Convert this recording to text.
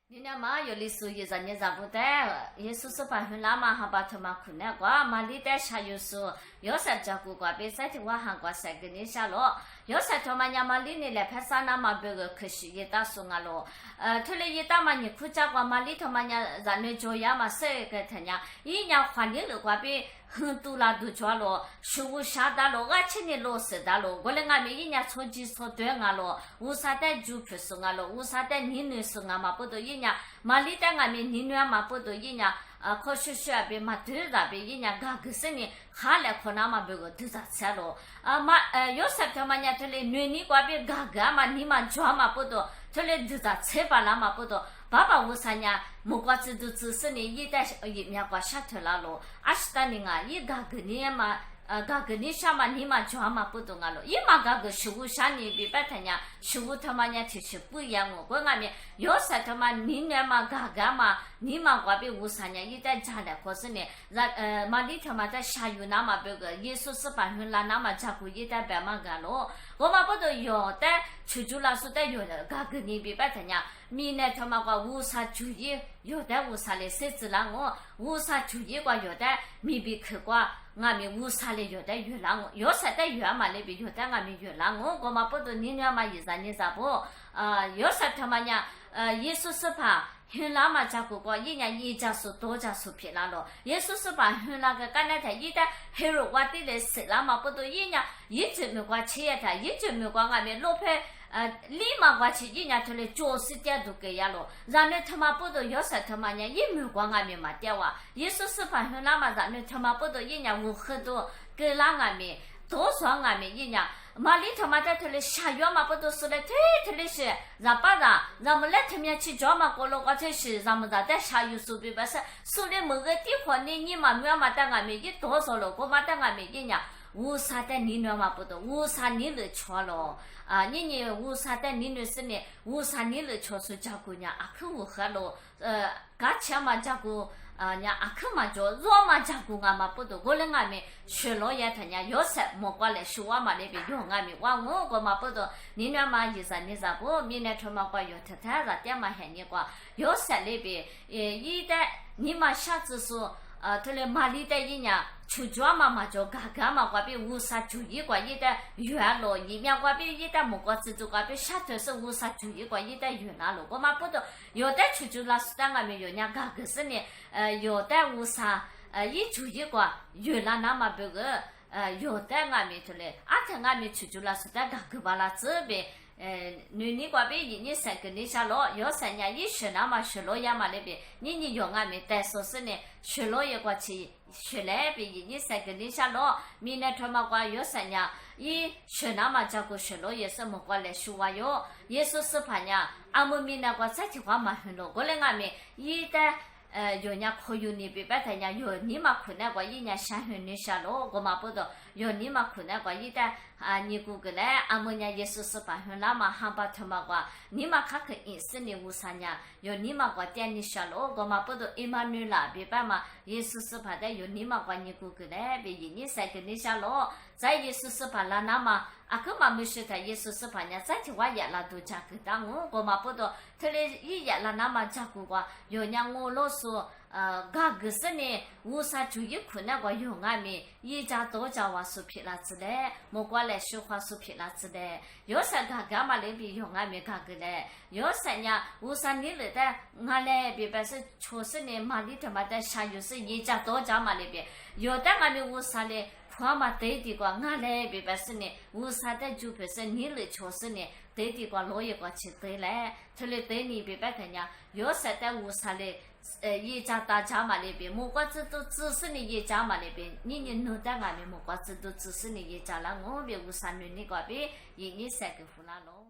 你那嘛有历史一阵你咋不得？耶稣是把很拉嘛哈把他嘛困难过，嘛里带下有时有啥照顾过，别在听我喊过三个你下咯。有啥他嘛伢嘛里呢来拍啥那嘛别个可惜也打送啊咯。他来一打嘛你苦家过嘛里头嘛伢让你做呀嘛谁个他伢，一伢换你了过别。很多啦都抓咯，15下打咯，而且你落实打咯，我来俺们一年错几错对俺咯，无啥的就不是俺咯，无啥的你女是俺嘛不都一年，嘛里的俺们你女嘛不都一年，可学学别嘛对那边一年干个事呢，下来可那嘛别个都咋吃咯，有时候嘛伢这里女你过边干个嘛你嘛抓嘛不都，这里都咋吃吧那嘛不都。爸爸无啥呢？木瓜子都只是你一代一面瓜下头了咯，是的你啊，一个你嘛，个你啥嘛，你嘛抓嘛不懂啊咯，一嘛个15下你别白他呢，15他嘛呢其实不一样哦，我俺们有时他嘛你呢嘛个嘛，你嘛瓜别无啥呢，一代家的可是呢，嘛里头嘛在下雨那嘛别个，耶稣是把人拉那嘛照顾一代白嘛个咯，我嘛不都有的，出去了是的有的，个你别白他呢。明年他妈个无啥注意，有的无啥的设置了我，无啥注意个有的没别去过，俺们无啥的有的有了我，有啥的有嘛那边有的俺们有了我嘛不都你嘛一啥你啥不，有啥他妈呢，耶稣是怕。很拉嘛，家个个一年一家数多家数皮拉咯，耶稣是把很那个干那台一代黑肉瓜的来吃拉嘛，不都一年一直没瓜吃一台，一直没瓜俺们老派立马瓜吃一年出来90点都给呀咯，然后他妈不都有啥他妈呢，也没瓜俺们嘛掉啊，耶稣是把很拉嘛，然后他妈不都一年无很多给拉俺们。多少俺们一年，嘛里头嘛在头里下雨嘛不都是来头里是，让把让们来头面去找嘛过了个才是，让们在下雨手边不是，手里某个地方你嘛没嘛在俺们一多少了，我嘛在俺们一年。无啥的你女嘛不懂，无啥你来错了你无啥的你女是呢，无啥你来错是照顾人阿克无何了，噶钱嘛照顾人阿克嘛做，若嘛照顾俺嘛不懂，我来俺们学了也他人有时莫过来说我嘛那边用俺们，我个嘛不懂，你女嘛意思你咋不？明年他嘛过有太太了，点嘛喊你过，有时那边一旦你嘛下次说。他来马里的一年出脚嘛就嘎嘛，我比无啥注意过一代远了，一面我比一代木瓜子就我比下头是无啥注意过一代远了，我嘛不懂，有的出去了是在外面有人嘎个是呢，有的无啥一注意过远了那么别个有的外面头嘞，在外面出去了是在嘎个巴拉这边。你过边你三个你下落，有3年一学那么学落呀嘛那边，你用俺们带说是呢，学落一过去，学来边你3个你下落，明年他们过有3年，一学那么照顾学落也是么过来学哇哟，也说是怕呢，俺们明年过这句话嘛很多，过来俺们一旦。有人可有你别白他人有你嘛困难过一年想很你下落我嘛不懂有你嘛困难过一旦你姑个来俺们人也是把很那么喊把他嘛过你嘛看看意思你无啥呢有你嘛过点你下落我嘛不懂一嘛女啦别白嘛也是把的有你嘛过你姑个来别你3个你下落再也是把那那么个嘛没说他也是把人再听话也拉都加个当我嘛不懂他嘞一也拉那么加个过有人我老说嘎个是呢无啥注意困难过有俺们一家多家话说皮啦之类莫过来说话说皮啦之类有啥嘎嘛那边有俺们嘎个嘞有啥呢无啥你来的俺嘞别白是确实呢嘛里头嘛在下雨是一家多家嘛那边有的俺们无啥嘞话嘛对的个俺嘞别白是呢无啥的就不是你来确实呢对的个老一个去对嘞他嘞对你别白看呀有啥的无啥嘞一家大家嘛那边木瓜子都只是你一家嘛那边你弄得俺们木瓜子都只是你一家了我别无啥人你个别一3个湖南咯